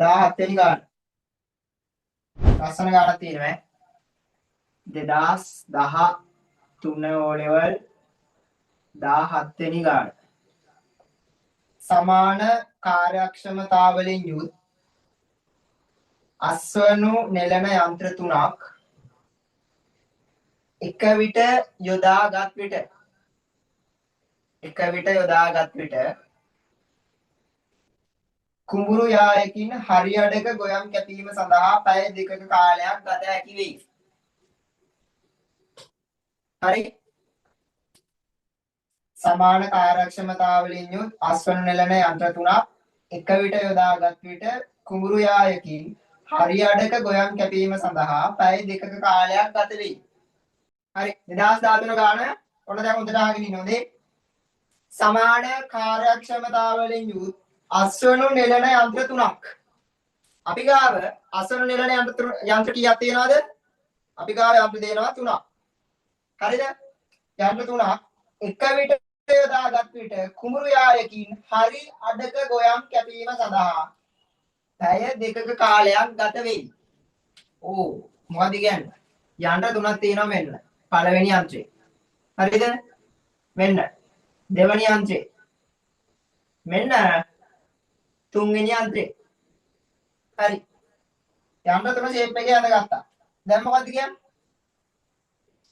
17 වෙනි ගාන. ලස්සන ගානක් තියෙනවා. 2013 O level 17 වෙනි ගාන. සමාන කාර්යක්ෂමතාවලින් යුත් අස්වනු නෙළන යන්ත්‍ර තුනක් එක විට යොදාගත් විට කුඹුරු යායකින් හරියඩක ගොයම් කැපීම සඳහා පැය 2ක කාලයක් ගත හැකි වෙයි. හරි. සමාන කාර්යක්ෂමතාවලින් යුත් අස්වනු නෙළන යන්ත්‍ර තුනක් එක විට යොදාගත් විට කුඹුරු යායකින් හරියඩක ගොයම් කැපීම සඳහා පැය 2ක කාලයක් ගත වෙයි. හරි. 2013 ගාන ඔන්න දැන් හොඳට අහගෙන ඉන්න හොඳේ. සමාන කාර්යක්ෂමතාවලින් යුත් අස්වනු නෙළන යන්ත්‍ර තුනක්. අපි ගාව අස්වනු නෙළන යන්ත්‍ර කීයක් තියෙනවද? අපි ගාව යන්ත්‍ර දෙනවා 3ක්. හරිද? යන්ත්‍ර 3ක් එක විට යොදාගත් විට කුඹුරු යායකින් හරි අඩක ගොයම් කැපීම සඳහා පැය 2ක කාලයක් ගත වෙයි. ඕ මොකද කියන්නේ? යන්ත්‍ර 3ක් තියෙනවා මෙන්න. පළවෙනි යන්ත්‍රය. හරිද? මෙන්න. දෙවෙනි යන්ත්‍රය. මෙන්න තුන්වෙනි යන්ත්‍රය. හරි. යන්ත්‍ර 3 ෂේප් එකේ හදගත්තා. දැන් මොකද කියන්නේ?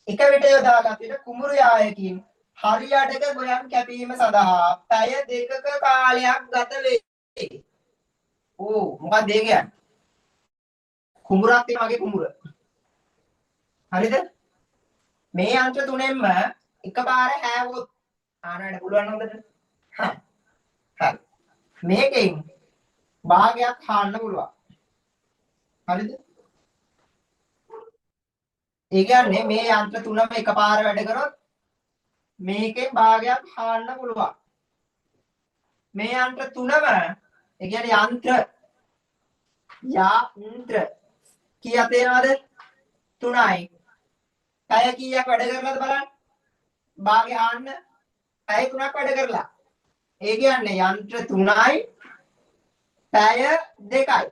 එක විට යොදාගත් විට කුඹුරු යායකින් හරියටක ගොයම් කැපීම සඳහා පැය 2ක කාලයක් ගත වේ. ඕ මොකක්ද ඒ කියන්නේ? කුඹුරක් තියෙනවා වගේ කුඹුර. හරිද? මේ යන්ත්‍ර තුනෙන්ම එකපාර හැවුවොත් ආනන්න පුළුවන් හොඳට. හරි. මේකෙන් භාගයක් හාන්න පුළුවන්. හරිද? ඒ කියන්නේ මේ යන්ත්‍ර තුනම එකපාර වැඩ කරොත් මේකෙන් භාගයක් හාන්න පුළුවන්. මේ යන්ත්‍ර තුනම ඒ කියන්නේ යන්ත්‍ර කීයක් තියෙනවද? 3යි. පැය කීයක් වැඩ කරලාද බලන්න. භාගය හාන්න පැය 3ක් වැඩ කරලා. ඒ කියන්නේ යන්ත්‍ර 3යි පැය 2යි.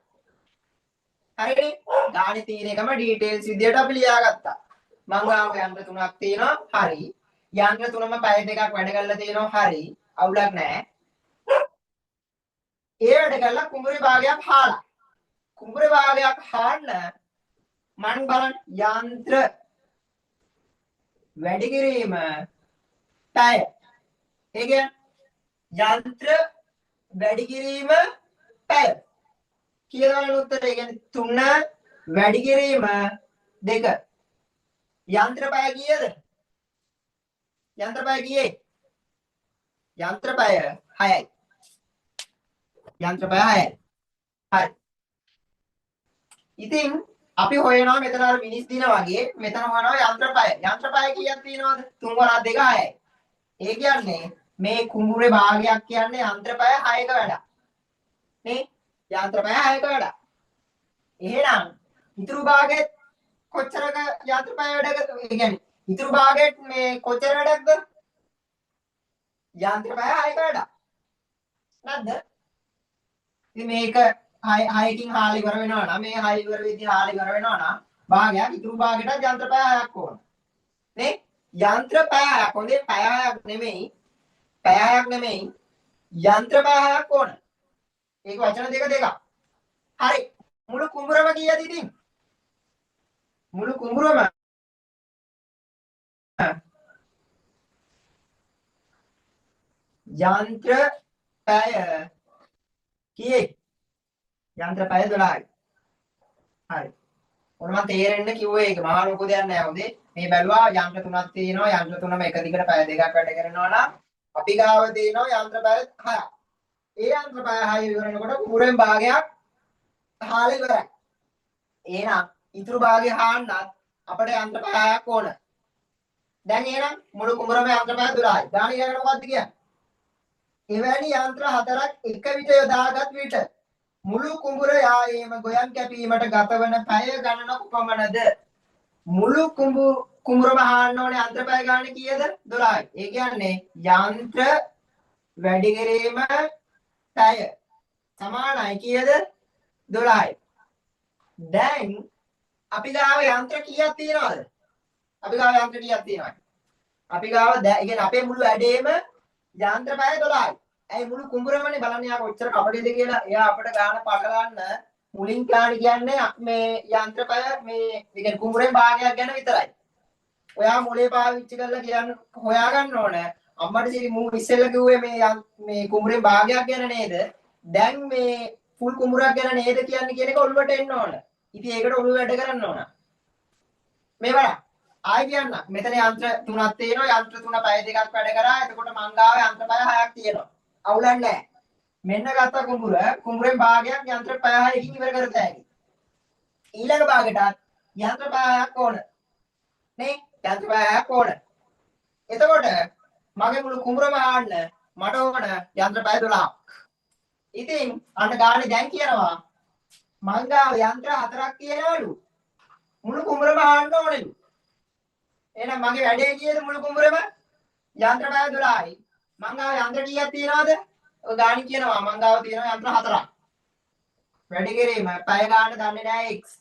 හරිනේ? ගානේ තියෙන එකම ඩීටේල්ස් විදියට අපි ලියාගත්තා. මම ගාව යන්ත්‍ර 3ක් තියෙනවා. හරි. යන්ත්‍ර 3ම පැය 2ක් වැඩ කරලා තියෙනවා. හරි. අවුලක් නැහැ. ඒ වැඩ කරලා කුඹුරේ භාගයක් හාලා. කුඹුරේ භාගයක් හාන්න මම බලන්න යන්ත්‍ර වැඩි කිරීම පැය. ඒ කියන්නේ යන්ත්‍ර වැඩි කිරීම පැය. කියලා වල උත්තරය කියන්නේ 3 වැඩි කිරීම 2. යන්ත්‍ර පැය කීයද? යන්ත්‍ර පැය කීයේ? යන්ත්‍ර පැය 6යි. යන්ත්‍ර පැය 6යි. හරි. ඉතින් අපි හොයනවා මෙතන අර මිනිස් දින වගේ මෙතන හොයනවා යන්ත්‍ර පැය. යන්ත්‍ර පැය කීයක් තියෙනවද? 3 වරක් 2 6යි. ඒ කියන්නේ මේ කුඹුරේ භාගයක් කියන්නේ යන්ත්‍ර පැය 6ක වැඩක්. නේ? යන්ත්‍ර පැය 6ක වැඩක්. එහෙනම් ඉතුරු භාගෙත් කොච්චරක යන්ත්‍ර පැය වැඩකද? ඒ කියන්නේ ඉතුරු භාගෙත් මේ කොච්චර වැඩක්ද? යන්ත්‍ර පැය 6ක වැඩක්. නැද්ද? ඉතින් මේක 6කින් හාල ඉවර වෙනවා නම් මේ 6 ඉවර වෙද්දී හාල ඉවර වෙනවා නම් භාගයක් ඉතුරු භාගයට යන්ත්‍ර පැය 6ක් ඕන. නේ? යන්ත්‍ර පැය 6ක්. හොඳේ පැය 6ක් නෙමෙයි. පැය 6ක් නෙමෙයි. යන්ත්‍ර පැය 6ක් ඕන. ඒක වචන දෙක. හරි. මුළු කුඹුරම කීයද ඉතින්? මුළු කුඹුරම යන්ත්‍ර පැය කීයේ? යන්ත්‍ර පැය 12යි. හරි. ඔන්න මම තේරෙන්න කිව්වේ ඒක මහා ලොකු දෙයක් නෑ හොඳේ. මේ බැලුවා යන්ත්‍ර තුනක් තියෙනවා. යන්ත්‍ර තුනම එක දිගට පැය 2ක් වැඩ කරනවා නම් අපි ගාව තියෙනවා යන්ත්‍ර පැය 6ක්. ඒ යන්ත්‍ර පැය 6 ඉවර වෙනකොට කුඹුරෙන් භාගයක් හාල ඉවරයි. එහෙනම් ඉතුරු භාගය හාන්නත් අපිට යන්ත්‍ර පැය 6ක් ඕන. දැන් එහෙනම් මුළු කුඹුරම යන්ත්‍ර පැය 12යි. ගාන ඊළඟට මොකක්ද කියන්නේ? එවැනි යන්ත්‍ර 4ක් එක විට යොදාගත් විට මුළු කුඹුර යායේම ගොයම් කැපීමට ගතවන පැය ගණන කොපමණද? මුළු කුඹුරම හාන්න ඕනේ යන්ත්‍ර පැය ගාන කීයද? 12යි. ඒ කියන්නේ යන්ත්‍ර වැඩි කිරීම පැය සමානයි කීයද? 12යි. දැන් අපි ගාව යන්ත්‍ර කීයක් තියෙනවද? අපි ගාව යන්ත්‍ර කීයක් තියෙනවද? අපි ගාව يعني අපේ මුළු වැඩේම යන්ත්‍ර පැය 12යි. ඇයි මුළු කුඹුරමනේ බලන්න යා කොච්චර කපටිද කියලා. එයා අපිට ගාන පටලන්න මුලින් කියන්නේ මේ යන්ත්‍ර පැය මේ يعني කුඹුරේ භාගයක් ගැන විතරයි. ඔයා මොලේ පාවිච්චි කරලා කියන්න හොයා ගන්න ඕන. අම්මට සිරි මූ ඉස්සෙල්ලා කිව්වේ මේ කුඹුරේ භාගයක් ගැන නේද? දැන් මේ ෆුල් කුඹුරක් ගැන නේද කියන්නේ කියන එක ඔළුවට එන්න ඕන. ඉතින් ඒකට ඔළුව වැඩ කරන්න ඕන. මේ බලන්න. ආයි කියන්න. මෙතන යන්ත්‍ර තුනක් තියෙනවා. යන්ත්‍ර තුන පැය දෙකක් වැඩ කරා. එතකොට මං ගාව යන්ත්‍ර පැය 6ක් තියෙනවා. අවුලක් නැහැ. මෙන්න ගත්ත කුඹුරෙන් භාගයක් යන්ත්‍ර පැය 6කින් ඉවර කරත හැකියි. ඊළඟ භාගයටත් යන්ත්‍ර පැය 6ක් ඕන. නේ? යන්ත්‍ර පැය 6ක් ඕන. එතකොට මගේ මුළු කුඹුරම ආන්න මට ඕන යන්ත්‍ර පැය 12ක්. ඉතින් අන්න ගානේ දැන් කියනවා මං ගාව යන්ත්‍ර 4ක් තියෙනවලු. මුළු කුඹුරම ආන්න ඕනෙලු. එහෙනම් මගේ වැඩේ කීයද මුළු කුඹුරම? යන්ත්‍ර පැය 12යි. මං ගාව යන්ත්‍ර කීයක් තියෙනවද? ඔය ගාණි කියනවා මං ගාව තියෙනවා යන්ත්‍ර 4ක්. වැඩි කිරීම පැය ගාන දන්නේ නැහැ x.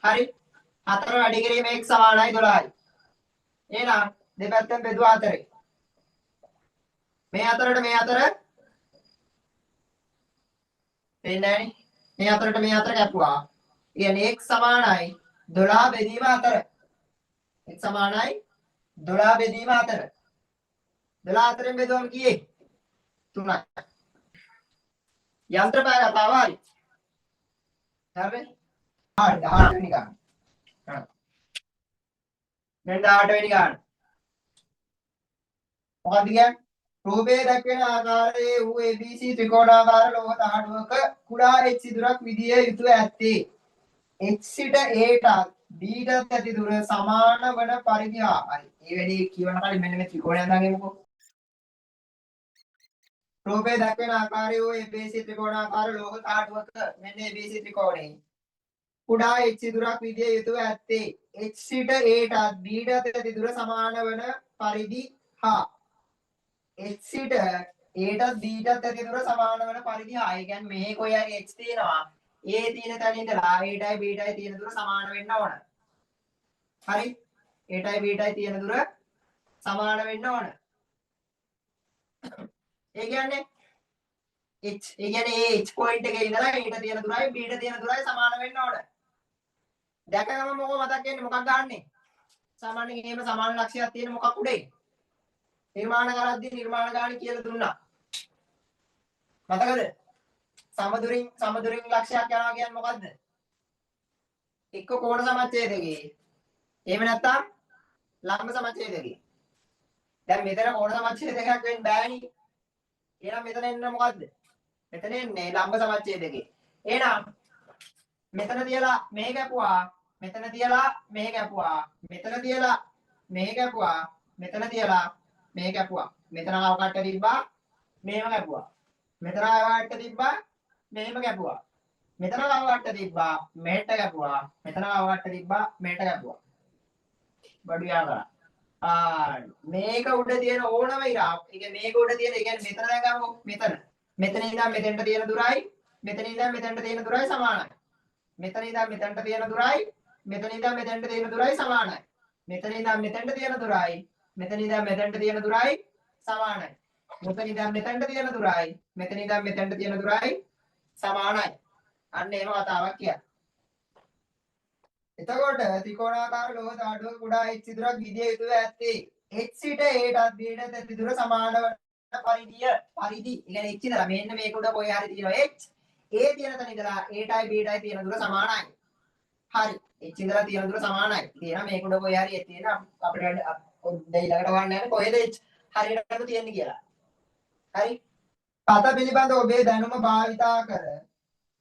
හරි? 4 වැඩි කිරීම x සමානයි 12යි. එහෙනම් දෙපැත්තෙන් බෙදුවා 4. මේ අතරට මේ අතර දෙන්නේ නැහනේ. මේ අතරට මේ අතර කැපුවා. කියන්නේ x සමානයි 12 බෙදීම 4. x සමානයි 12 බෙදීම 4. 12 4ෙන් බෙදුවම කීයේ? 3යි. යන්ත්‍ර පැය කතාව හරි. හරි? 18 වෙනි ගාන. දැන් 18 වෙනි ගාන. මොකක්ද කියන්නේ? රූපයේ දැක්වෙන ආකාරයේ වූ ABC ත්‍රිකෝණාකාර ලෝහ තහඩුවක කුඩා h සිදුරක් විදිය යුතුව ඇත්තේ. h සිට a ටත් b ටත් ඇති දුර සමාන වන පරිදි හරි. මේ වැඩේ කියවන කලින් මෙන්න මේ ත්‍රිකෝණය අඳන්ගෙමුකෝ. රූපයේ දැක්වෙන ආකාරයේ වූ ABC ත්‍රිකෝණාකාර ලෝහ තහඩුවක මෙන්න ABC ත්‍රිකෝණේ කුඩා h සිදුරක් විදිය යුතුව ඇත්තේ. h සිට a ටත් b ටත් ඇති දුර සමාන වන පරිදි හා h සිට a ටත් b ටත් ඇති දුර සමාන වන පරිදි හා. ඒ කියන්නේ මේ කොයි හරි h තියෙනවා. a තියෙන තැන ඉඳලා a ටයි b ටයි තියෙන දුර සමාන වෙන්න ඕන. හරි? a ටයි b ටයි තියෙන දුර සමාන වෙන්න ඕන. ඒ කියන්නේ h පොයින්ට් එකේ ඉඳලා a ට තියෙන දුරයි b ට තියෙන දුරයි සමාන වෙන්න ඕන. දැකගම මොකක් මතක් වෙන්නේ මොකක් ගන්නනේ? සාමාන්‍යයෙන් එහෙම සමාන ලක්ෂයක් තියෙන මොකක් උඩේ? නිර්මාණ කරද්දී නිර්මාණ ගාණි කියලා දුන්නා. මතකද? සමදුරින් ලක්ෂයක් යනවා කියන්නේ මොකද්ද? එක්ක කෝණ සමච්ඡේදකේ. එහෙම නැත්නම් ලම්බ සමච්ඡේදකේ. දැන් මෙතන කෝණ සමච්ඡේදකයක් වෙන්න බෑනේ. එහෙනම් මෙතන එන්න මොකද්ද? මෙතන එන්නේ ලම්බ සමච්ඡේදකේ. එහෙනම් මෙතන තියලා මේ කැපුවා, මෙතන තියලා මේ කැපුවා, මෙතන තියලා මේ කැපුවා, මෙතන තියලා මේ කැපුවා. මෙතන අවකට තිබ්බා, මේව කැපුවා. මෙතන අවකට තිබ්බා, මේව කැපුවා. මෙතන අවකට තිබ්බා, මෙහෙට කැපුවා. මෙතන අවකට තිබ්බා, මෙහෙට කැපුවා. බඩු යාගා. මේක උඩ තියෙන ඕනම ඉරා. ඒ කියන්නේ මේක උඩ තියෙන, ඒ කියන්නේ මෙතන දැන් ගමු මෙතන. මෙතන ඉඳන් මෙතෙන්ට තියෙන දුරයි, මෙතන ඉඳන් මෙතෙන්ට තියෙන දුරයි සමානයි. මෙතන ඉඳන් මෙතෙන්ට තියෙන දුරයි, මෙතන ඉඳන් මෙතෙන්ට තියෙන දුරයි සමානයි. මෙතන ඉඳන් මෙතෙන්ට තියෙන දුරයි, මෙතන ඉඳන් මෙතෙන්ට තියෙන දුරයි සමානයි. මෙතන ඉඳන් මෙතෙන්ට තියෙන දුරයි, මෙතන ඉඳන් මෙතෙන්ට තියෙන දුරයි සමානයි. අන්න එහෙම කතාවක් කියන්නේ. එතකොට ත්‍රිකෝණාකාර ලෝහ ධාතුවක කුඩා h සිදුරක් විදිය යුතුව ඇත්තේ. h සිට a ටත් b ටත් ඇති දුර සමාන වන පරිදි. ඒ කියන්නේ h ඉඳලා මෙන්න මේක උඩ කොහේ හරි තියෙනවා h. a තියෙන තැන ඉඳලා a ටයි b ටයි තියෙන දුර සමානයි. හරි. h ඉඳලා තියෙන දුර සමානයි. තියෙනවා මේක උඩ කොහේ හරි තියෙන අපිට දෙයි ළඟට වන්න යන්නේ කොහෙද h හරියටම තියෙන්නේ කියලා. හරි. පත පිළිබඳ ඔබේ දැනුම භාවිතා කර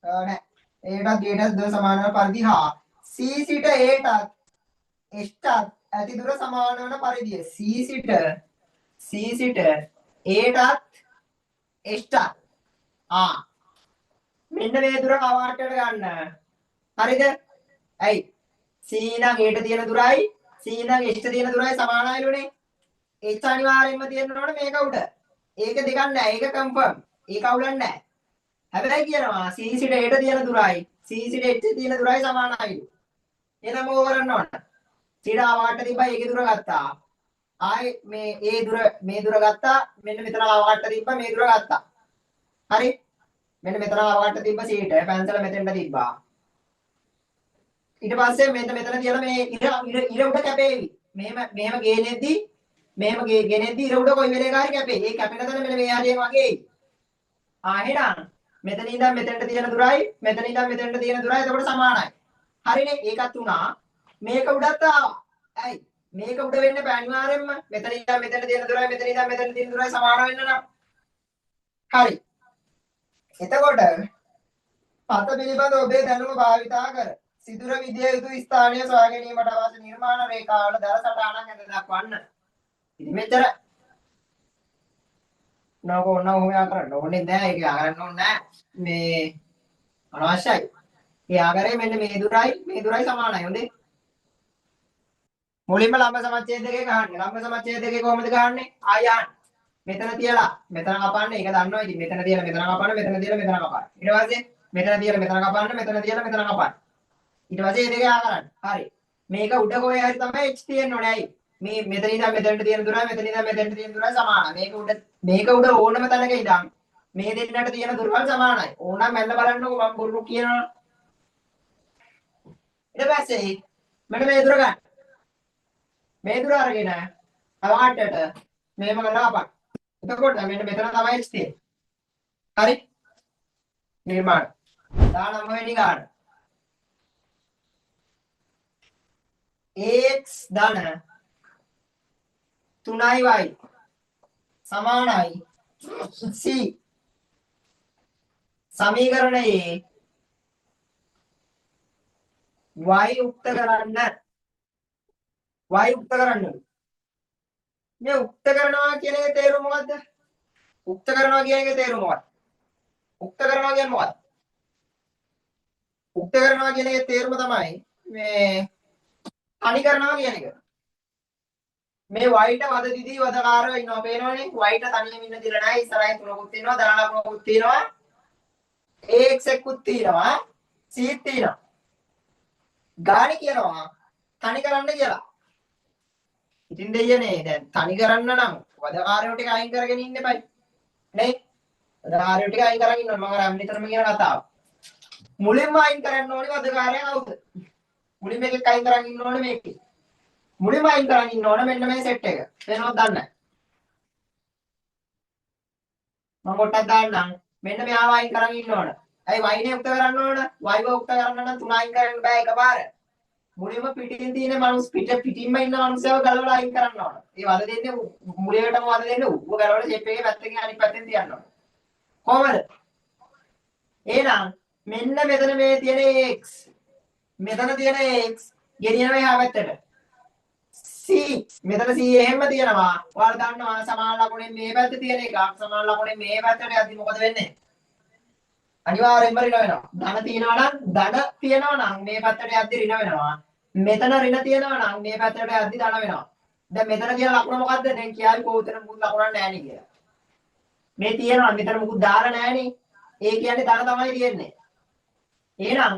නෑ. a ටත් b ටත් දුර සමාන වන පරිදි හා C සිට A ටත් S ටත් ඇති දුර සමාන වන පරිදිය. C සිට A ටත් S ටත් මෙන්න මේ දුර කවාටට ගන්න. හරිද? ඇයි? C ඉඳන් A ට තියෙන දුරයි C ඉඳන් S ට තියෙන දුරයි සමානයිලුනේ. H අනිවාර්යෙන්ම තියෙන්න ඕනේ මේක උඩ. ඒක දෙකක් නෑ. ඒක කන්ෆර්ම්. ඒක අවුලක් නෑ. හැබැයි කියනවා C සිට A ට තියෙන දුරයි C සිට H තියෙන දුරයි සමානයි. එහෙනම් මොකෝ කරන්න ඕන? සිට ආවට තිබ්බා ඒකේ දුර ගත්තා. ආයේ මේ දුර ගත්තා. මෙන්න මෙතන ආවට තිබ්බා මේ දුර ගත්තා. හරි? මෙන්න මෙතන ආවට තිබ්බා සීට පැන්සල මෙතෙන්ට තිබ්බා. ඊට පස්සේ මෙතන තියලා මේ ඉර උඩ කැපේවි. මෙහෙම ගෙනෙද්දි ඉර උඩ කොයි වෙලේ කාරි කැපේ. ඒ කැපෙන තැන මෙන්න මේ හරියෙන් වගේ. එහෙනම් මෙතන ඉඳන් මෙතෙන්ට තියෙන දුරයි මෙතන ඉඳන් මෙතෙන්ට තියෙන දුරයි එතකොට සමානයි. හරිනේ ඒකත් උනා. මේක උඩත් ආවා. ඇයි? මේක උඩ වෙන්න බෑ අනිවාර්යෙන්ම. මෙතන ඉඳන් මෙතෙන්ට තියෙන දුරයි මෙතන ඉඳන් මෙතෙන්ට තියෙන දුරයි සමාන වෙන්න නම්. හරි. එතකොට පත පිළිබඳ ඔබේ දැනුම භාවිතා කර සිදුර විදිය යුතු ස්ථානීය සොයා ගැනීමට අවශ්‍ය නිර්මාණ රේඛාවල දර සටහනක් ඇඳ දක්වන්න. ඉතින් මෙච්චර නෝයා කරන්න ඕනේ නැහැ. ඒක ආගන්න ඕනේ නැහැ. මේ අනවශ්‍යයි. ඒ ආකාරයේ මෙන්න මේ දුරයි සමානයි. හොඳේ. මුලින්ම ලම්බ සමච්ඡේදකේ ගහන්නේ. ලම්බ සමච්ඡේදකේ කොහොමද ගහන්නේ? ආයන්. මෙතන තියලා මෙතන කපන්නේ. ඒක දන්නවා. ඉතින් මෙතන තියලා මෙතන කපන්න, මෙතන තියලා මෙතන කපන්න. ඊට පස්සේ මෙතන තියලා මෙතන කපන්න, මෙතන තියලා මෙතන කපන්න. ඊට පස්සේ මේ දෙක ආකරන්න. හරි. මේක උඩ කොහේ හරි තමයි h තියෙන්න ඕනේ. ඇයි? මේ මෙතන ඉඳන් මෙතනට තියෙන දුරයි මෙතන ඉඳන් මෙතනට තියෙන දුරයි සමානයි. මේක උඩ ඕනම තැනක ඉඳන් මේ දෙන්නට තියෙන දුරවල් සමානයි. ඕනනම් මැල්ල බලන්නකෝ මම බොරු කියනවා. ඊට පස්සේ මෙන්න මේ දුර ගන්න. මේ දුර අරගෙන අවාටට මේම කරලා අපක්. එතකොට මෙන්න මෙතන තමයි h තියෙන්නේ. හරි? නිර්මාණ. 19 වෙනි ගාන. x ධන 3y සමානයි c සමීකරණයේ y උක්ත කරන්න මේ උක්ත කරනවා කියන එකේ තේරුම මොකද්ද? උක්ත කරනවා කියන එකේ තේරුම මොකක්ද? උක්ත කරනවා කියන්නේ මොකක්ද? උක්ත කරනවා කියන එකේ තේරුම තමයි මේ තනි කරනවා කියන එක. මේ y ට වද දිදී වදකාරව ඉන්නවා පේනවනේ. y ට තනියම ඉන්න දිලා නැහැ. ඉස්සරහින් තුනකුත් තියෙනවා, ධන ලකුණකුත් තියෙනවා. ax එකකුත් තියෙනවා, c තියෙනවා. ගාණි කියනවා තනි කරන්න කියලා. ඉතින් දෙයනේ දැන් තනි කරන්න නම් වදකාරයෝ ටික අයින් කරගෙන ඉන්න එපයි. නේ? වදකාරයෝ ටික අයින් කරගෙන ඉන්න මම නිතරම කියන කතාව. මුලින්ම අයින් කරන්න ඕනේ වදකාරය කවුද? මුලින්ම එකක් අයින් කරන් ඉන්න ඕනේ මේකේ. මුලින්ම අයින් කරන් ඉන්න ඕනේ මෙන්න මේ සෙට් එක. වෙනවද දන්නේ නැහැ. මම පොට්ටක් දාන්නම්. මෙන්න මෙයාව අයින් කරන් ඉන්න ඕනේ. ඇයි y නේ උක්ත කරන්න ඕන? y ව උක්ත කරන්න නම් 3 අයින් කරන්න බෑ එකපාර. මුලින්ම පිටින් තියෙන මනුස්ස පිටින්ම ඉන්න මනුස්සයව ගලවලා අයින් කරන්න ඕන. ඒ වද දෙන්නේ මුලියටම වද දෙන්නේ ඌව ගලවලා ෂේප් එකේ පැත්තකින් අනිත් පැත්තෙන් තියන්න ඕන. කොහමද? එහෙනම් මෙන්න මෙතන මේ තියෙන x මෙතන තියෙන x ගෙනියනවා එහා පැත්තට. c මෙතන c එහෙම තියෙනවා. ඔයාලා දන්නවා සමාන ලකුණෙන් මේ පැත්තේ තියෙන එක සමාන ලකුණෙන් මේ පැත්තට යද්දි මොකද වෙන්නේ? අනිවාර්යෙන්ම ඍණ වෙනවා. ධන තියෙනවා නම් මේ පැත්තට යද්දි ඍණ වෙනවා. මෙතන ඍණ තියෙනවා නම් මේ පැත්තට යද්දි ධන වෙනවා. දැන් මෙතන තියෙන ලකුණ මොකද්ද? දැන් කියාවි කොහොතන මුකුත් ලකුණක් නැහැ නේ කියලා. මේ තියෙනවා මෙතන මුකුත් දාලා නැහැ නේ. ඒ කියන්නේ ධන තමයි තියෙන්නේ. එහෙනම්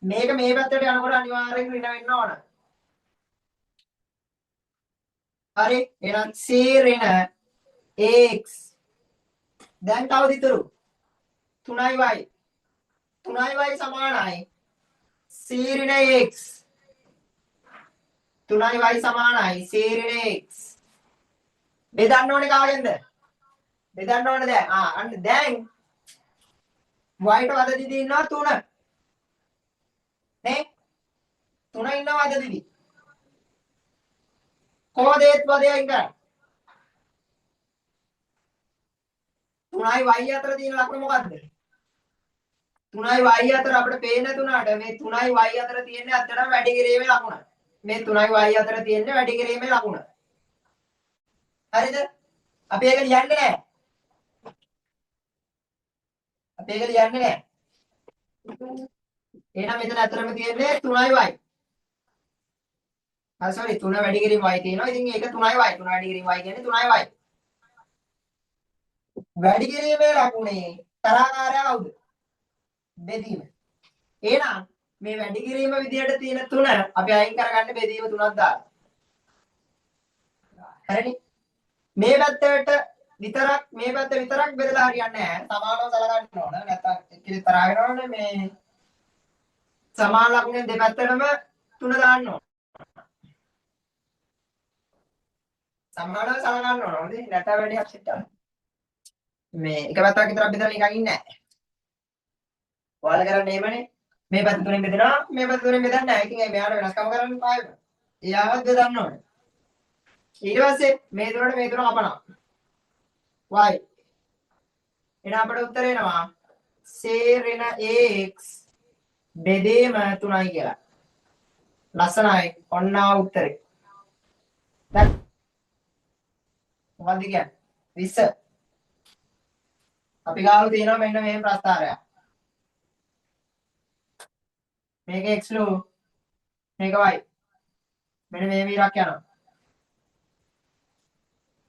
මේක මේ පැත්තට යනකොට අනිවාර්යෙන් ඍණ වෙන්න ඕන. හරි එහෙනම් c ඍණ x දැන් තව දිතුරු 3y 3y සමානයි c ඍණ x 3y සමානයි c ඍණ x බෙදන්න ඕනේ කාගෙන්ද? බෙදන්න ඕනේ දැන් අන්න දැන් y ට වද දිදී ඉන්නවා 3 නේ 3 ඉන්නවා වද දිදී කොහොමද ඒත් වදේ අයින් කරන්නේ? 3යි y අතර තියෙන ලකුණ මොකද්ද? 3යි y අතර අපිට පේන්නේ නැතුණාට මේ 3යි y අතර තියෙන්නේ අතරම වැඩි කිරීමේ ලකුණ. මේ 3යි y අතර තියෙන්නේ වැඩි කිරීමේ ලකුණ. හරිද? අපි ඒක ලියන්නේ නැහැ. අපි ඒක ලියන්නේ නැහැ. එහෙනම් මෙතන අතරම තියෙන්නේ 3යි y. sorry 3 වැඩි කිරීම y තියෙනවා. ඉතින් ඒක 3යි y. 3 වැඩි කිරීම y කියන්නේ 3යි y. වැඩි කිරීමේ ලකුණේ තරහකාරයා කවුද? බෙදීම. එහෙනම් මේ වැඩි කිරීම විදියට තියෙන තුන අපි අයින් කරගන්න බෙදීම තුනක් දාලා. හරිනේ. මේ පැත්තට විතරක් බෙදලා හරියන්නේ නැහැ. සමානව සලකන්න ඕන. නැත්නම් එක්කෙනෙක් තරහ වෙනවනේ මේ සමාන ලකුණෙන් දෙපැත්තටම තුන දාන්න ඕන. සමානව සලකන්න ඕන. හොඳේ නැත්නම් වැඩි හක්ෂිටා. මේ එක පැත්තක් විතරක් බෙදලා නිකන් ඉන්නේ නැහැ. ඔයාලා කරන්නේ එහෙමනේ. මේ පැත්ත තුනෙන් බෙදනවා මේ පැත්ත තුනෙන් බෙදන්නේ නැහැ. ඉතින් මෙයාට වෙනස්කම කරන්න පායම. එයාවත් බෙදන්න ඕනේ. ඊට පස්සේ මේ තුනට මේ තුන කපනවා. y. එහෙනම් අපිට උත්තර එනවා සේරෙන x බෙදීම 3යි කියලා. ලස්සනයි. ඔන්න ආ උත්තරේ. දැන් මොකක්ද කියන්නේ? 20. අපි ගාව තියෙනවා මෙන්න මේ ප්‍රස්තාරයක්. මේක x ලෝ මේක y. මෙන්න මේ විරක් යනවා.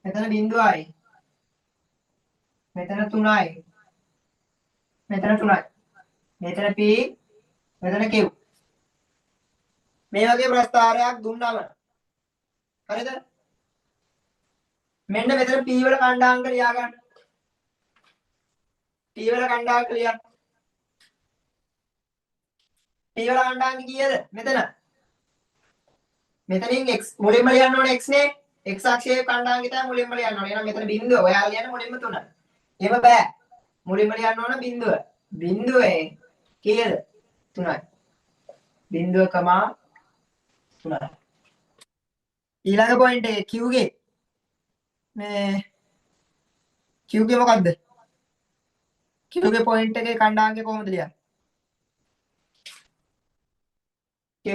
මෙතන බිඳුවයි. මෙතන 3යි. මෙතන 3යි. මෙතන p මෙතන q. මේ වගේ ප්‍රස්තාරයක් දුන්නම හරිද? මෙන්න මෙතන p වල කණ්ඩාංක ලියා ගන්න. p වල කණ්ඩාංක ලියන්න. p වල කණ්ඩාංක කීයද? මෙතන. මෙතනින් x මුලින්ම ලියන්න ඕනේ x නේ. x අක්ෂයේ කණ්ඩාංකය තමයි මුලින්ම ලියන්න ඕනේ. එහෙනම් මෙතන බිඳුව. ඔයාලා ලියන්නේ මුලින්ම 3. එහෙම බෑ. මුලින්ම ලියන්න ඕන බිඳුව. බිඳුවේ කීයද? 3යි. බිඳුව කමා 3යි. ඊළඟ පොයින්ට් එක q ගේ මේ q ගේ මොකද්ද? q ගේ පොයින්ට් එකේ කණ්ඩාංකය කොහොමද ලියන්නේ? q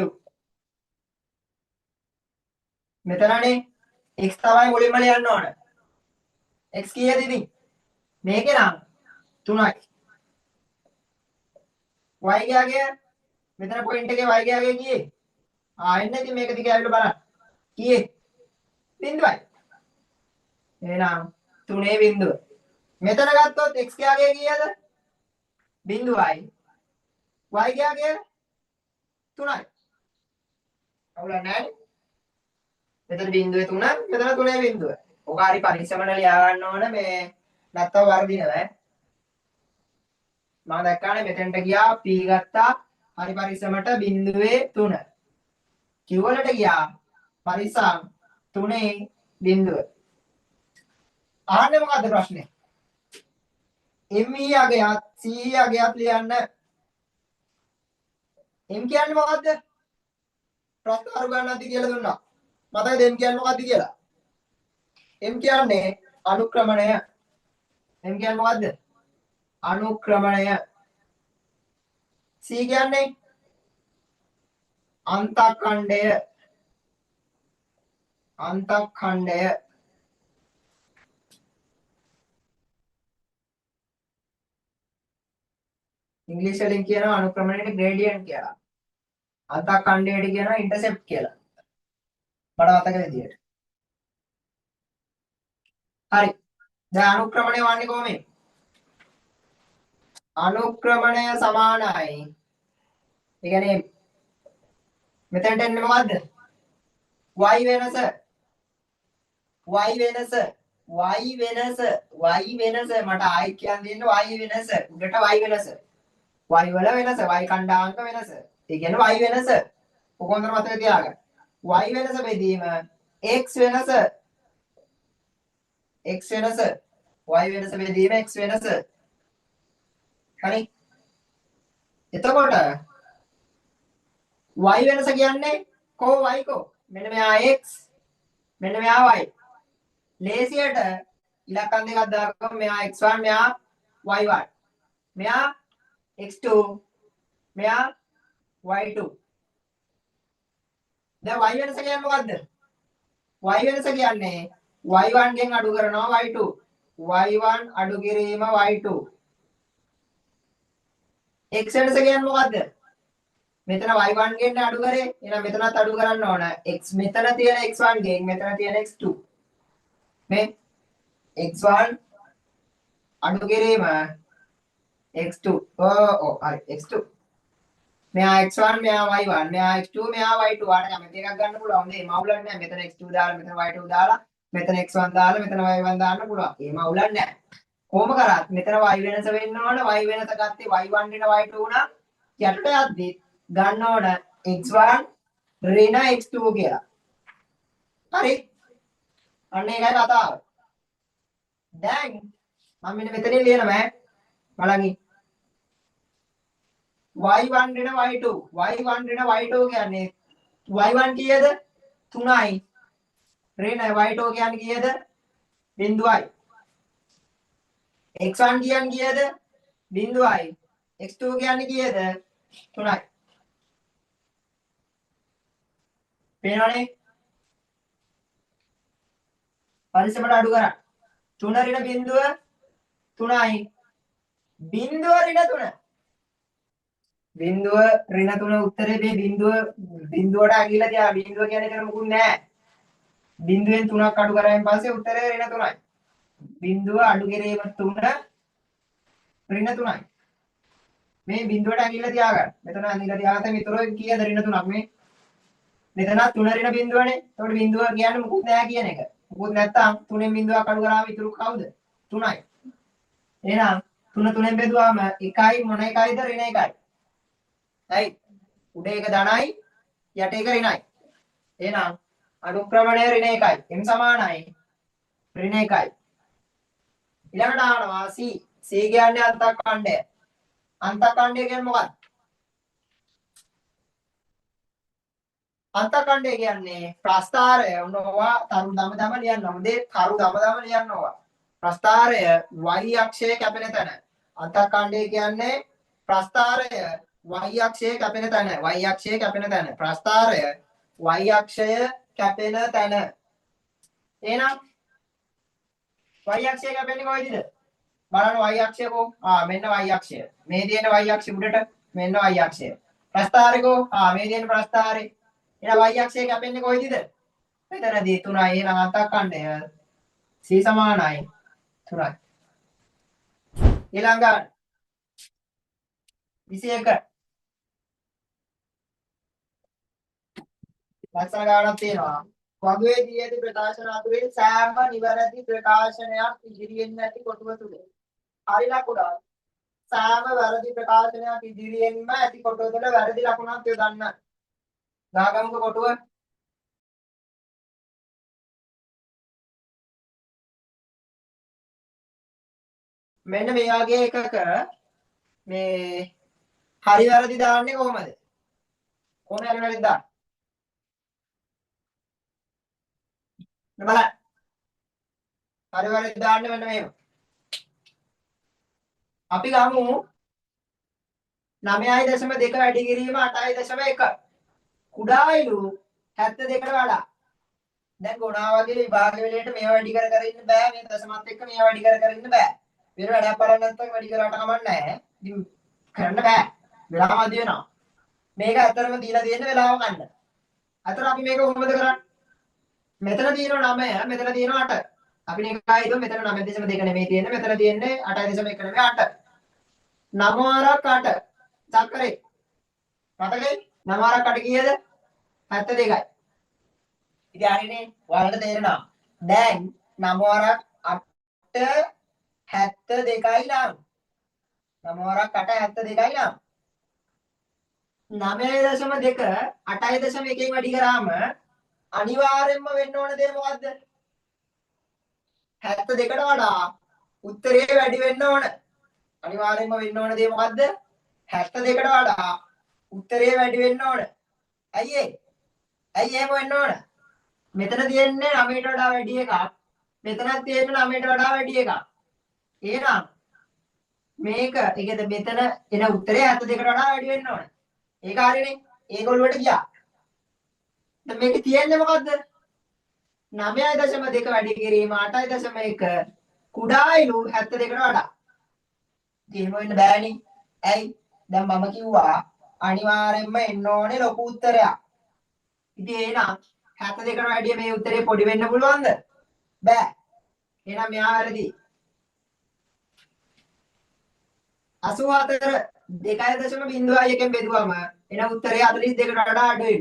මෙතනනේ x තමයි මුලින්ම ලියන්න ඕන. x කීයද ඉතින්? මේකේ නම් 3යි. y ගියාගේ මෙතන පොයින්ට් එකේ y ගියාගේ කීයේ? එන්න ඉතින් මේක දිගේ ඇවිල්ලා බලන්න. කීයේ? බිඳුවයි. එහෙනම් 3 බිඳුව. මෙතන ගත්තොත් x ගියාගේ කීයද? බිඳුවයි. y ගියාගේ 3යි. අවුල නැහැ. මෙතන බිඳුවේ 3 මෙතන 3 බිඳුව. ඔක හරි පරිස්සමන ලියා ගන්න ඕන මේ නැත්තම් වර්ධිනවා. මම දැක්කානේ මෙතෙන්ට ගියා p ගත්තා හරි පරිස්සමට බිඳුවේ 3. q වලට ගියා පරිස්සම් 3 බිඳුව. අහන්නේ මොකද්ද ප්‍රශ්නේ? m යගයත් c යගයත් ලියන්න. m කියන්නේ මොකද්ද? ප්‍රස්තාර ගන්නන්ති කියලා දුන්නා. මතකද m කියන්නේ මොකද්ද කියලා? m කියන්නේ අනුක්‍රමණය. m කියන්නේ මොකද්ද? අනුක්‍රමණය. c කියන්නේ අන්තඛණ්ඩය. අන්තඛණ්ඩය. ඉංග්‍රීසි වලින් කියනවා අනුක්‍රමණයට ග්‍රේඩියන්ට් කියලා. අන්තඛණ්ඩයට කියනවා ඉන්ටර්සෙප්ට් කියලා. මට මතක විදියට. හරි. දැන් අනුක්‍රමණය වන්නේ කොහොමද? අනුක්‍රමණය සමානයි. ඒ කියන්නේ මෙතනට එන්නේ මොකද්ද? y වෙනස. y වෙනස. y වෙනස. y වෙනස. මට ආයි කියන්න දෙන්න y වෙනස. උඩට y වෙනස. y වල වෙනස. y කණ්ඩාංක වෙනස. ඒ කියන්නේ y වෙනස. කොහොමද මතක තියාගන්න. y වෙනස බෙදීම x වෙනස. x වෙනස. y වෙනස බෙදීම x වෙනස. හරි. එතකොට y වෙනස කියන්නේ කො y කො? මෙන්න මෙයා x මෙන්න මෙයා y. ලේසියට ඉලක්කම් දෙකක් දාගමු. මෙයා x1 මෙයා y1. මෙයා x2 මෙයා y2. දැන් y වෙනස කියන්නේ මොකද්ද? y වෙනස කියන්නේ y1 ගෙන් අඩු කරනවා y2. y1 අඩු කිරීම y2. x වෙනස කියන්නේ මොකද්ද? මෙතන y1 ගෙන් අඩු කරේ. එහෙනම් මෙතනත් අඩු කරන්න ඕන. x මෙතන තියෙන x1 ගෙන් මෙතන තියෙන x2. මේ x1 අඩු කිරීම x2 හරි x2 මෙයා x1 මෙයා y1 මෙයා x2 මෙයා y2 වාට කැමති එකක් ගන්න පුළුවන් මේ මවුලක් නැහැ මෙතන x2 දාලා මෙතන y2 දාලා මෙතන x1 දාලා මෙතන y1 දාන්න පුළුවන් ඒ මවුලක් නැහැ කොහොම කරත් මෙතන y වෙනස වෙන්න ඕන y වෙනස ගත්තේ y1 ඍණ y2 උනා යටට යද්දි ගන්න ඕන x1 ඍණ x2 කියලා හරි අන්න ඒකයි කතාව දැන් මම මෙන්න මෙතනින් ලියනවා බලන්න y1 ඍණ y2 y1 ඍණ y2 කියන්නේ y1 කීයද 3යි ඍණ y2 කියන්නේ කීයද බිඳුවයි x1 කියන්නේ කීයද බිඳුවයි x2 කියන්නේ කීයද 3යි පේනවනේ පරිස්සමට අඩු කරා 3 ඍණ බිඳුව 3යි බිඳුව ඍණ 3 බිඳුව ඍණ 3 උත්තරේ මේ බිඳුවට ඇඟිල්ල තියා බිඳුව කියන්නේ එතන මොකුත් නැහැ බිඳුවෙන් 3ක් අඩු කරායින් පස්සේ උත්තරේ ඍණ 3යි බිඳුව අඩු කිරීම 3 ඍණ 3යි මේ බිඳුවට ඇඟිල්ල තියාගන්න මෙතන ඇඟිල්ල තියාගත්තා මෙතන කීයද ඍණ 3ක් මේ මෙතන 3 ඍණ බිඳුවනේ එතකොට බිඳුව කියන්නේ මොකුත් නැහැ කියන එක මොකුත් නැත්තම් 3න් බිඳුවක් අඩු කරාම ඉතුරු කවුද 3යි එහෙනම් 3 3ෙන් බෙදුවාම 1යි මොන එකයිද ඍණ 1යි හයි උඩ එක ධනයි යට එක ඍණයි එහෙනම් අනුක්‍රමණය ඍණ 1යි m සමානයි ඍණ 1යි ඊළඟට ආනවා c c කියන්නේ අන්තක්ඛණ්ඩය අන්තක්ඛණ්ඩය කියන්නේ මොකක්ද අන්තක්ඛණ්ඩය කියන්නේ ප්‍රස්ථාරය උනවා තරු දම ලියන්න ඕනේ තරු දම ලියන්න ඕවා ප්‍රස්ථාරය y අක්ෂයේ කැපෙන තැන අන්තක්ඛණ්ඩය කියන්නේ ප්‍රස්ථාරය y අක්ෂයේ කැපෙන තැන y අක්ෂයේ කැපෙන තැන ප්‍රස්ථාරය y අක්ෂය කැපෙන තැන එහෙනම් y අක්ෂය කැපෙන්නේ කොයිද බලන්න y අක්ෂය කො මෙන්න y අක්ෂය මේ තියෙන y අක්ෂය උඩට මෙන්න y අක්ෂය ප්‍රස්ථාරය කො මේ තියෙන ප්‍රස්ථාරය එහෙනම් y අක්ෂය කැපෙන්නේ කොයිද මෙතනදී 3යි එහෙනම් අන්තක්ඛණ්ඩය c සමානයි 3යි ඊළඟ 21 ලක්ෂණ ගානක් තියෙනවා වගුවේ දී ඇති ප්‍රකාශන අතුරින් සෑම නිවැරදි ප්‍රකාශනයක් ඉදිරියෙන් නැති කොටුව තුල හරි ලකුණක් සෑම වැරදි ප්‍රකාශනයක් ඉදිරියෙන්ම ඇති කොටුව තුල වැරදි ලකුණක් යොදන්න ගාගමුක කොටුව මෙන්න මේ වගේ එකක මේ හරි වැරදි දාන්නේ කොහමද කොහොම හරි වැරදි දාන්න බලන්න හරි වැරදි දාන්න මෙන්න මේව අපි ගමු 9.2 වැඩි කිරීම 8.1 කුඩායිලු 72කට වඩා දැන් ගුණා වගේ විභාග වලට මේවා වැඩි කර ඉන්න බෑ මේ දශමත් එක්ක මේවා වැඩි කර ඉන්න බෑ වෙන වැඩක් බලන්න නැත්නම් වැඩි කරාට කමක් නැහැ ඉතින් කරන්න බෑ වෙලාව මදි වෙනවා මේක ඇතරම දීලා තියෙන වෙලාව ගන්න අතර අපි මේක කොහොමද කරන්නේ මෙතන තියෙනවා 9 මෙතන තියෙනවා 8 අපි නිකන් හිතුව මෙතන 9.2 නෙමෙයි තියෙන්නේ මෙතන තියෙන්නේ 8.1 නෙමෙයි 8 9 ආරක් 8 චක්‍රේ මතකයි 9 ආරක් 8 කීයද 72යි ඉතින් හරිනේ ඔයාලට තේරෙනවා දැන් 9 ආරක් 8 72යි නම් 9 ආරක් 8 72යි නම් 9.2 8.1 වැඩි කරාම අනිවාර්යෙන්ම වෙන්න ඕන දේ මොකද්ද 72ට වඩා උත්තරේ වැඩි වෙන්න ඕන අනිවාර්යෙන්ම වෙන්න ඕන දේ මොකද්ද 72ට වඩා උත්තරේ වැඩි වෙන්න ඕන ඇයි එහෙම වෙන්න ඕන මෙතන තියෙන්නේ 9ට වඩා වැඩි එකක් මෙතනත් තියෙන්නේ 9ට වඩා වැඩි එකක් එහෙනම් මේක ඒකද මෙතන එන උත්තරේ 72ට වඩා වැඩි වෙන්න ඕන ඒක හරියනේ ඒගොල්ලෝට ගියා දැන් මේක තියෙන්නේ මොකද්ද 9.2 වැඩි කිරීම 8.1 කුඩායිලු 72කට වඩා එහෙම වෙන්න බෑනේ ඇයි දැන් මම කිව්වා අනිවාර්යෙන්ම එන්න ඕනේ ලොකු උත්තරයක් ඉතින් එහෙනම් 72කට වැඩිය මේ උත්තරේ පොඩි වෙන්න පුළුවන්ද බෑ එහෙනම් මෙයා වැරදි 84 2.01 බෙදුවම එන උත්තරේ 42කට වඩා අඩුයි.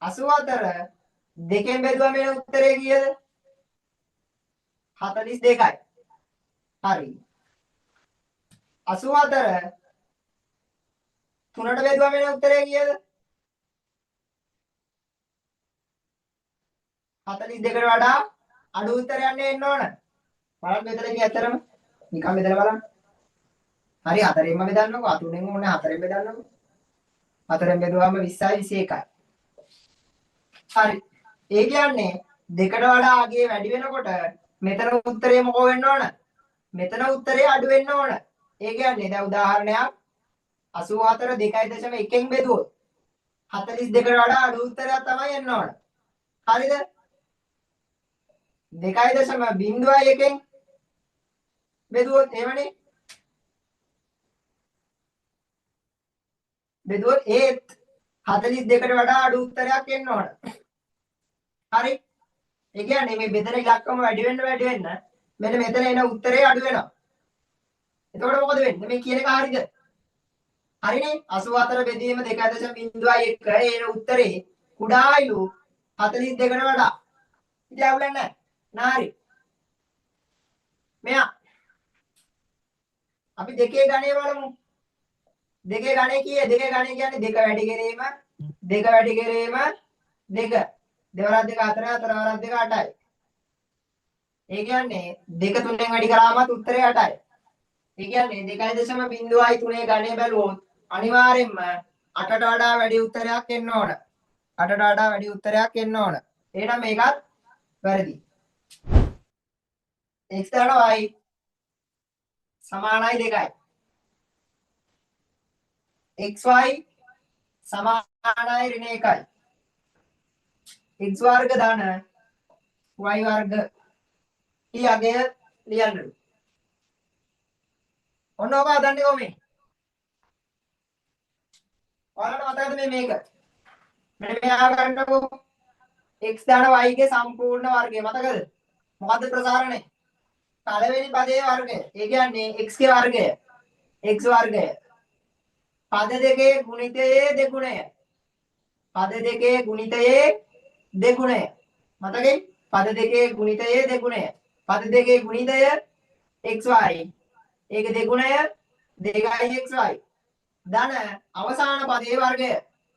84 2ෙන් බෙදුවම එන උත්තරේ කීයද? 42යි. හරි. 84 3ට බෙදුවම එන උත්තරේ කීයද? 42කට වඩා අඩු උත්තරයක් එන්න ඕන. බලන්න මෙතන ඉන්නේ ඇත්තරම නිකන් බෙදලා බලන්න. හරි 4ෙන්ම බෙදන්නකො. 3ෙන් ඕනේ 4ෙන් බෙදන්නකො. 4ෙන් බෙදුවම 20යි 21යි. හරි. ඒ කියන්නේ දෙකට වඩා අගේ වැඩි වෙනකොට මෙතන උත්තරේ මොකෝ වෙන්න ඕන? මෙතන උත්තරේ අඩු වෙන්න ඕන. ඒ කියන්නේ දැන් උදාහරණයක් 84 2.1න් බෙදුවොත් 42කට වඩා අඩු උත්තරයක් තමයි එන්න ඕන. හරිද? 2.01න් බෙදුවොත් එහෙමනේ. බෙදුවොත් ඒත් 42කට වඩා අඩු උත්තරයක් එන්න ඕන. හරි. ඒ කියන්නේ මේ බෙදෙන ඉලක්කම වැඩි වෙන්න මෙන්න මෙතන එන උත්තරේ අඩු වෙනවා. එතකොට මොකද වෙන්නේ? මේ කියන එක හරියද? හරිනේ. 84 බෙදීම 2.01 එන උත්තරේ කුඩායිලු 42කට වඩා. ඉතින් අවුලක් නැහැ. නාරි. මෙයා අපි දෙකේ ගණේ බලමු. දෙකේ ගණේ කීයද? දෙකේ ගණේ කියන්නේ දෙක වැඩි කිරීම දෙක. දෙවරක් දෙක 4 4 වරක් දෙක 8යි. ඒ කියන්නේ දෙක 3ෙන් වැඩි කරාමත් උත්තරේ 8යි. ඒ කියන්නේ 2.03 ගණේ බැලුවොත් අනිවාර්යෙන්ම 8ට වඩා වැඩි උත්තරයක් එන්න ඕන. 8ට වඩා වැඩි උත්තරයක් එන්න ඕන. එහෙනම් මේකත් වැරදි. x y සමානයි 2යි. xy සමානයි ඍණ 1යි. x වර්ග ධන y වර්ග ඊයගේ ලියන්න. ඔන්න ඔබ හදන්නේ කොහොමද? ඔයාලට මතකද මේක? මෙන්න මෙහා ගන්නකො x ධන y ගේ සම්පූර්ණ වර්ගය මතකද? මොකද්ද ප්‍රසාරණය? පළවෙනි පදයේ වර්ගය. ඒ කියන්නේ x ගේ වර්ගය. x වර්ගය. පද දෙකේ ගුණිතයේ දෙගුණය. පද දෙකේ ගුණිතයේ දෙගුණය. මතකයි? පද දෙකේ ගුණිතයේ දෙගුණය. පද දෙකේ ගුණිතය xy. ඒක දෙගුණය 2xy. ධන අවසාන පදයේ වර්ගය.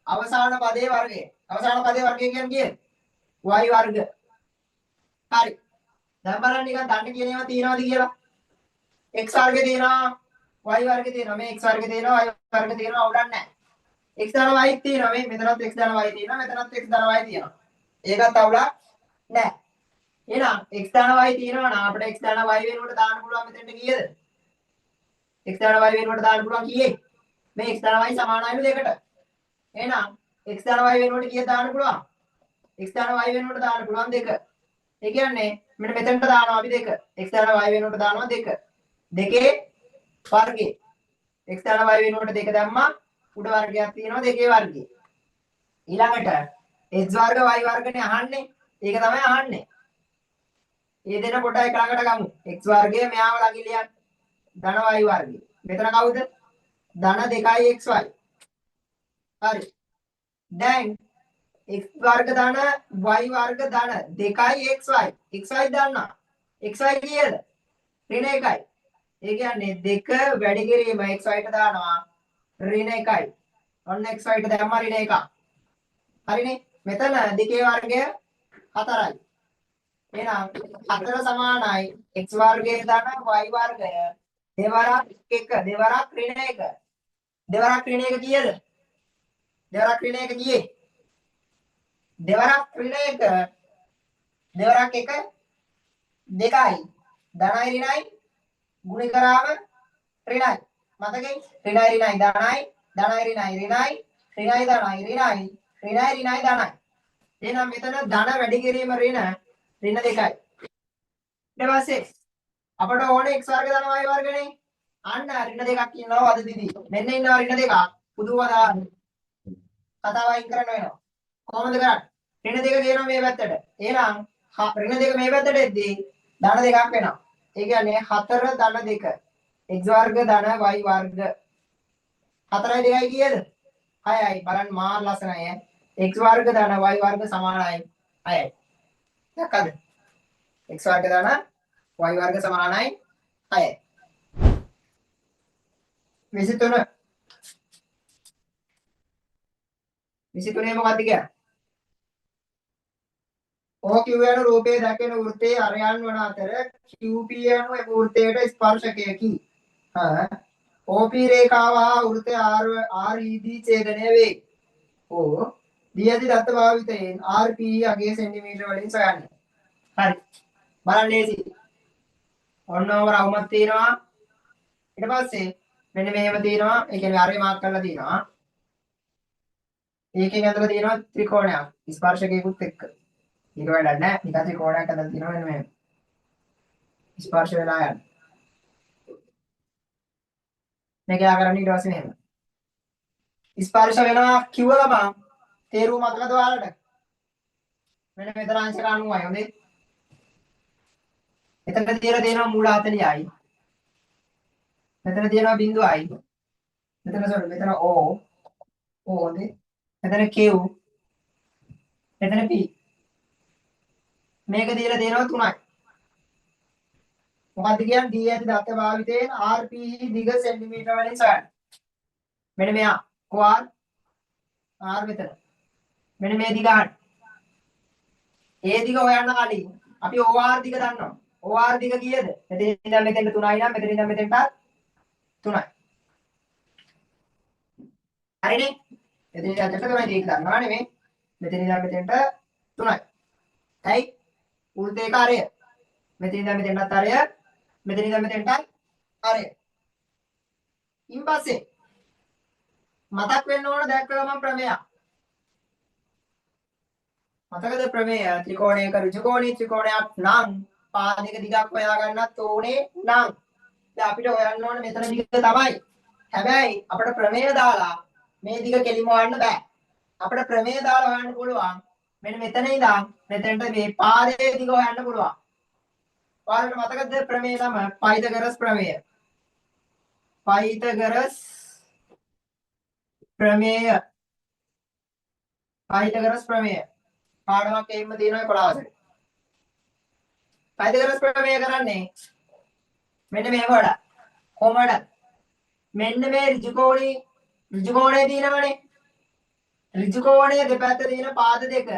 අවසාන පදයේ වර්ගය. අවසාන පදයේ වර්ගය කියන්නේ y වර්ග. හරි. දැන් බලන්න නිකන් දන්න කියන ඒවා තියනවාද කියලා. x වර්ගය තියෙනවා y වර්ගය තියෙනවා. මේ x වර්ගය තියෙනවා y වර්ගය තියෙනවා උඩක් නැහැ. x ධන y තියෙනවා. මේ මෙතනත් x ධන y තියෙනවා. මෙතනත් x ධන y තියෙනවා. ඒකත් අවුලක් නැහැ. එහෙනම් x ධන y තියෙනවා නම් අපිට x ධන y වෙනුවට දාන්න පුළුවන් මෙතෙන්ට කීයද? x ධන y වෙනුවට දාන්න පුළුවන් කීයේ? මේ x ධන y සමානයිලු දෙකට. එහෙනම් x ධන y වෙනුවට කීයද දාන්න පුළුවන්? x ධන y වෙනුවට දාන්න පුළුවන් 2. ඒ කියන්නේ මෙන්න මෙතනට දානවා අපි 2. x ධන y වෙනුවට දානවා 2. දෙකේ වර්ගය. x ධන y වෙනුවට 2 දැම්මා උඩ වර්ගයක් තියෙනවා දෙකේ වර්ගය. ඊළඟට x වර්ග y වර්ගනේ අහන්නේ. ඒක තමයි අහන්නේ. මේ දෙන කොට එක ළඟට ගමු. x වර්ගය මෙයාව ළඟ ලියන්න. ධන y වර්ගය. මෙතන කවුද? ධන 2xy. හරි. දැන් x වර්ග ධන y වර්ග ධන 2xy. xy දන්නා. xy කීයද? ඍණ 1යි. ඒ කියන්නේ 2 වැඩි කිරීම xy ට දානවා ඍණ 1යි. ඔන්න xy ට දැම්මා ඍණ 1. හරිනේ. මෙතන දෙකේ වර්ගය 4යි. එහෙනම් 4 සමානයි x වර්ගයේ ධන y වර්ගය දෙවරක් 1 දෙවරක් ඍණ 1. දෙවරක් ඍණ 1 කීයද? දෙවරක් ඍණ 1 කීයේ? දෙවරක් ඍණ 1 දෙවරක් 1 2යි. ධනයි ඍණයි ගුණ කරාම ඍණයි. මතකයි? ඍණයි ඍණයි ධනයි ධනයි ඍණයි ඍණයි ඍණයි ධනයි ඍණයි ඍණයි ඍණයි ධනයි. එහෙනම් මෙතන ධන වැඩි කිරීම ඍණ 2යි. ඊට පස්සේ අපට ඕනේ x වර්ග ධන y වර්ගනේ. අන්න ඍණ 2ක් ඉන්නවා අද දිදී. මෙන්න ඉන්නවා ඍණ 2ක්. පුදුවදා කතාව අයින් කරන්න වෙනවා. කොහොමද කරන්නේ? ඍණ 2 ගේනවා මේ පැත්තට. එහෙනම් ඍණ 2 මේ පැත්තට එද්දී ධන 2ක් වෙනවා. ඒ කියන්නේ 4 ධන 2. x වර්ග ධන y වර්ග 4යි 2යි කීයද 6යි බලන්න මාර ලස්සනයි x වර්ග ධන y වර්ග සමානයි 6යි දැක්කද x වර්ග ධන y වර්ග සමානයි 6යි 23 23 මොකක්ද කියන්නේ OQ යන රූපයේ දැකෙන වෘත්තයේ අරයන් වන අතර QP යන වෘත්තයට ස්පර්ශකයකි. OP රේඛාව හා වෘත්තය RED ඡේදනය වේ. ඕ දියදි දත්ත භාවිතයෙන් RP අගේ සෙන්ටිමීටර වලින් සොයන්නේ. හරි. බලන්න ලේසි. ඔන්න ඕව රවුමක් තියෙනවා. ඊට පස්සේ මෙන්න මෙහෙම තියෙනවා. ඒ කියන්නේ අරේ මාක් කරලා තියෙනවා. ඒකෙන් අතර තියෙනවා ත්‍රිකෝණයක්. ස්පර්ශකයකුත් එක්ක. ඊට වැඩක් නැහැ. නිකන් ත්‍රිකෝණයක් හදලා තියෙනවා මෙන්න මෙහෙම. ස්පර්ශ වෙලා යන. මේක ආකරන්නේ ඊට පස්සේ මෙහෙම. ස්පර්ශ වෙනවා කිව්ව ගමන් තේරුම මතකද ඔයාලට? මෙන්න මෙතන අංශක 90යි හොඳේ. එතන තියලා තියෙනවා මූල 40යි. මෙතන තියෙනවා බිංදුවයි. මෙතන O හොඳේ. මෙතන Q. මෙතන P. මේක දීලා තියෙනවා 3යි. මොකද්ද කියන්නේ දී ඇති දත්ත භාවිතයෙන් RP දිග සෙන්ටිමීටර වලින් සොයන්න. මෙන්න මෙයා කොහාර R මෙතන. මෙන්න මේ දිග ගන්න. ඒ දිග හොයන්න කලින් අපි OR දිග දන්නවා. OR දිග කීයද? මෙතන ඉඳන් මෙතෙන්ට 3යි නම් මෙතන ඉඳන් මෙතෙන්ට 3යි. හරිනේ? මෙතන ඉඳන් මෙතෙන්ට 3යි ඒක දන්නවා නෙමෙයි. මෙතන ඉඳන් මෙතෙන්ට 3යි. හයි උල්තේ කාර්යය. මෙතන ඉඳන් මෙතෙන්ටත් ආරය. මෙතන ඉඳන් මෙතෙන්ටත් ආරය. ඉන්පස්සේ මතක් වෙන්න ඕන දැක්ක ගමන් ප්‍රමේය. මතකද ප්‍රමේය ත්‍රිකෝණයක ඍජුකෝණී ත්‍රිකෝණයක් නම් පාදයක දිගක් හොයා ගන්නත් ඕනේ නම් දැන් අපිට හොයන්න ඕනේ මෙතන දිග තමයි. හැබැයි අපිට ප්‍රමේය දාලා මේ දිග කෙලිම හොයන්න බෑ. අපිට ප්‍රමේය දාලා හොයන්න පුළුවන්. මෙන්න මෙතන ඉඳන් මෙතනට මේ පාදයේ දිග හොයන්න පුළුවන්. ඔයාලට මතකද ප්‍රමේය නම පයිතගරස් ප්‍රමේය. පයිතගරස් ප්‍රමේය. පයිතගරස් ප්‍රමේය. පාඩමක් එයින්ම තියෙනවා 11 වසරේ. පයිතගරස් ප්‍රමේය කරන්නේ මෙන්න මේ වඩ. කොහමද? මෙන්න මේ ඍජුකෝණයේ තියෙනවනේ. ඍජුකෝණයේ දෙපැත්තේ තියෙන පාද දෙක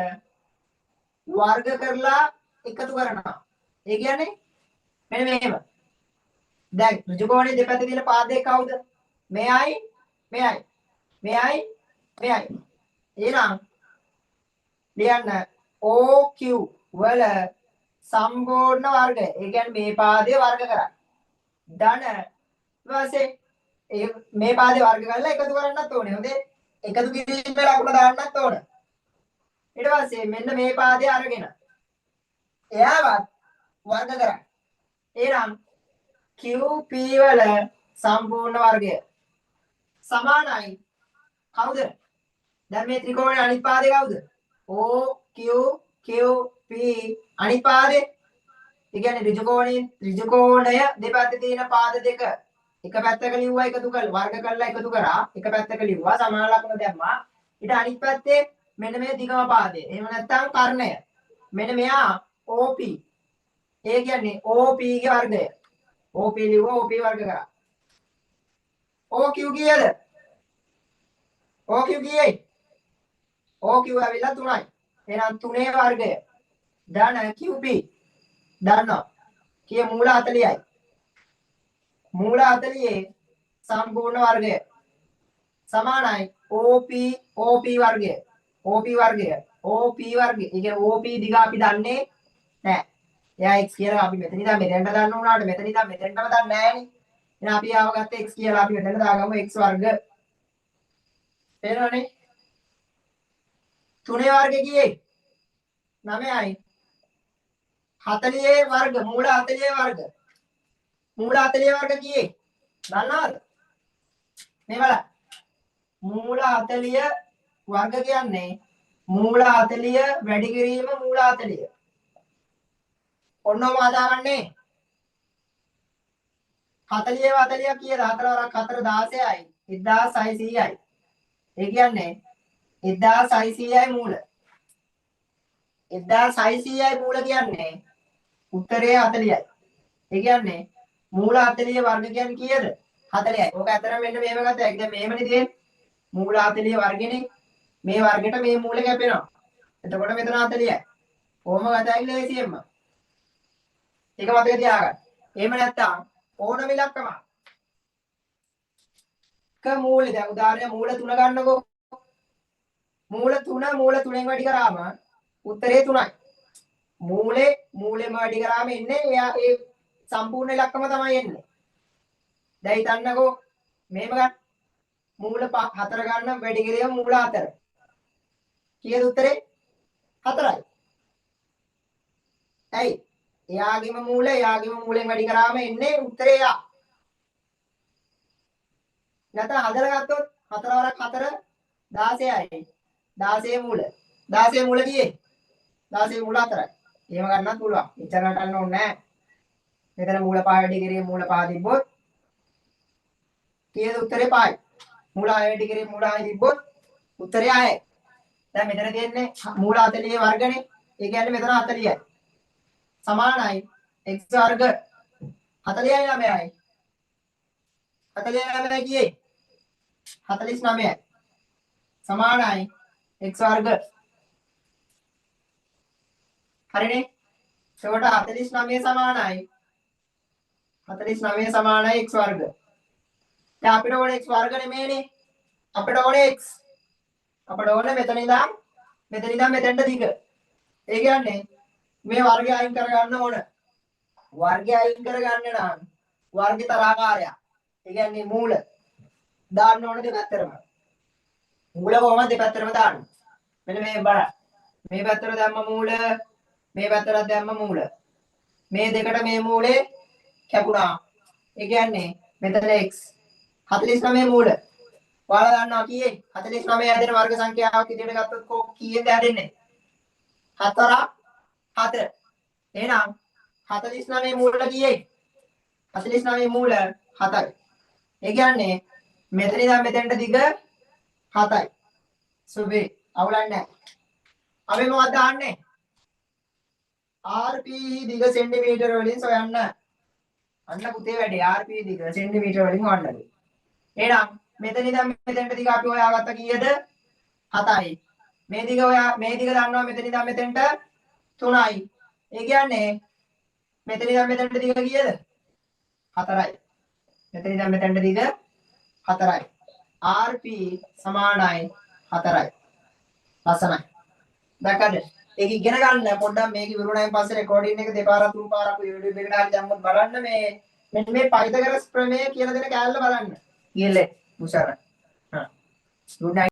වර්ග කරලා එකතු කරනවා. ඒ කියන්නේ මෙන්න මේව. දැන් ඍජුකෝණයේ දෙපැත්තේ තියෙන පාද දෙක කවුද? මෙයයි මෙයයි. මෙයයි මෙයයි. එහෙනම් ලියන්න OQ වල සම්පූර්ණ වර්ගය. ඒ කියන්නේ මේ පාදයේ වර්ග කරන්න. ධන ඊපස්සේ මේ පාදේ වර්ග කරලා එකතු කරන්නත් ඕනේ. හොඳේ. එකතු කිරීමේ ලකුණ දාන්නත් ඕන. ඊට පස්සේ මෙන්න මේ පාදේ අරගෙන එයාවත් වර්ග කරන්න. එහෙනම් QP වල සම්පූර්ණ වර්ගය සමානයි කවුද? දැන් මේ ත්‍රිකෝණයේ අනිත් පාදේ කවුද? OQP අනිත් පාදේ. ඒ කියන්නේ ඍජුකෝණය දෙපැත්තේ තියෙන පාද දෙක එක පැත්තක ලිව්වා එකතු කරලා වර්ග කරලා එකතු කරා එක පැත්තක ලිව්වා සමාන ලකුණ දැම්මා ඊට අනිත් පැත්තේ මෙන්න මේ දිගම පාදය එහෙම නැත්නම් කර්ණය මෙන්න මෙයා OP ඒ කියන්නේ OP ගේ වර්ගය OP ලිව්වා OP වර්ග කරා OQ කීයද OQ කීයයි OQ ඇවිල්ලා 3යි එහෙනම් 3 වර්ගය ධන QP දන්නවා කිය මූල 40යි මූල 40 සම්පූර්ණ වර්ගය සමානයි OP වර්ගය OP වර්ගය OP වර්ගය. ඒ කියන්නේ OP දිග අපි දන්නේ නැහැ. එයා x කියලා අපි මෙතන ඉඳන් මෙතෙන්ට දාන්න උනාට මෙතන ඉඳන් මෙතෙන්ටම දන්නේ නැහැනේ. එහෙනම් අපි ආව ගත්ත x කියලා අපි මෙතන දාගමු x වර්ග. තේරෙනවනේ? 3 වර්ග කීයේ? 9යි. 40 වර්ග මූල 40 වර්ග. මූල 40 වර්ග කීයේ? දන්නවද? මේ බලන්න. මූල 40 වර්ග කියන්නේ මූල 40 වැඩි කිරීම මූල 40. ඔන්නෝම හදාගන්නේ. 40 40 කීයද? 4 වරක් 4 16යි. 1600යි. ඒ කියන්නේ 1600යි මූල. 1600යි මූල කියන්නේ උත්තරේ 40යි. ඒ කියන්නේ මූල 40 වර්ග කියන්නේ කීයද? 40යි. ඕක ඇතරම මෙන්න මේව ගත්තා. ඒක දැන් මෙහෙමනේ තියෙන්නේ. මූල 40 වර්ගෙනේ. මේ වර්ගෙට මේ මූල කැපෙනවා. එතකොට මෙතන 40යි. කොහොම ගතයි ලේසියෙන්ම. ඒක මතක තියාගන්න. එහෙම නැත්නම් ඕනම ඉලක්කම මූලෙ දැන් උදාහරණයක් මූල 3 ගන්නකෝ. මූල 3 මූල 3ෙන් වැඩි කරාම උත්තරේ 3යි. මූලෙම වැඩි කරාම එන්නේ එයා ඒ සම්පූර්ණ ඉලක්කම තමයි එන්නේ. දැන් හිතන්නකෝ මේව ගන්න. මූල 4 ගන්න වැඩි කිරීම මූල 4. කීයද උත්තරේ? 4යි. ඇයි? එයාගේම මූලෙන් වැඩි කරාම එන්නේ උත්තරේ එයා. නැත්නම් හදලා ගත්තොත් 4 වරක් 4 16යි. 16 මූල. 16 මූල කීයේ? 16 මූල 4යි. එහෙම ගන්නත් පුළුවන්. එච්චර ගන්න ඕනේ නැහැ. මෙතන මූල 5 වැඩි කිරීම මූල 5 තිබ්බොත් කීයද උත්තරේ 5යි. මූල 6 වැඩි කිරීම මූල 6 තිබ්බොත් උත්තරේ 6යි. දැන් මෙතන තියෙන්නේ මූල 40 වර්ගනේ. ඒ කියන්නේ මෙතන 40යි. සමානයි x වර්ග 40යි 9යි. 49 කීයේ? 49යි. සමානයි x වර්ග. හරිනේ? එතකොට 49 සමානයි 49 සමානයි x වර්ග. දැන් අපිට ඕනේ x වර්ග නෙමෙයිනේ. අපිට ඕනේ x. අපිට ඕනේ මෙතන ඉඳන් මෙතෙන්ට දිග. ඒ කියන්නේ මේ වර්ගය අයින් කරගන්න ඕන. වර්ගය අයින් කරගන්න නම් වර්ග තරාකාරයක්. ඒ කියන්නේ මූල දාන්න ඕන දෙපැත්තටම. මූල කොහොමද දෙපැත්තටම දාන්නේ? මෙන්න මේ බලන්න. මේ පැත්තට දැම්ම මූල, මේ පැත්තට දැම්ම මූල. මේ දෙකට මේ මූලේ කැපුණා. ඒ කියන්නේ මෙතන x 49 මූල. ඔයාලා දන්නවා කීයේ? 49 හැදෙන වර්ග සංඛ්‍යාවක් විදිහට ගත්තොත් කීයද හැදෙන්නේ? 4 4. එහෙනම් 49 මූල කීයයි? 49 මූල 7යි. ඒ කියන්නේ මෙතන ඉඳන් මෙතෙන්ට දිග 7යි. සුබේ අවුලක් නැහැ. අපි මොකක්ද දාන්නේ? rp දිග සෙන්ටිමීටර වලින් සොයන්න. අන්න පුතේ වැඩේ rp දිග සෙන්ටිමීටර වලින් හොයන්නද. එහෙනම් මෙතන ඉඳන් මෙතෙන්ට දිග අපි හොයාගත්ත කීයද? 7යි. මේ දිග දන්නවා මෙතන ඉඳන් මෙතෙන්ට 3යි. ඒ කියන්නේ මෙතන ඉඳන් මෙතෙන්ට දිග කීයද? 4යි. මෙතන ඉඳන් මෙතෙන්ට දිග 4යි. rp සමානයි 4යි. ලස්සනයි. දැක්කද? ඒක ඉගෙන ගන්න පොඩ්ඩක් මේක ඉවරුණායින් පස්සේ රෙකෝඩින් එක දෙපාරක් තුන් පාරක් YouTube එකට හරි දැම්මොත් බලන්න මෙන්න මේ පයිතගරස් ප්‍රමේය කියලා දෙන කෑල්ල බලන්න. ඊළේ මුෂාර. හා. good night.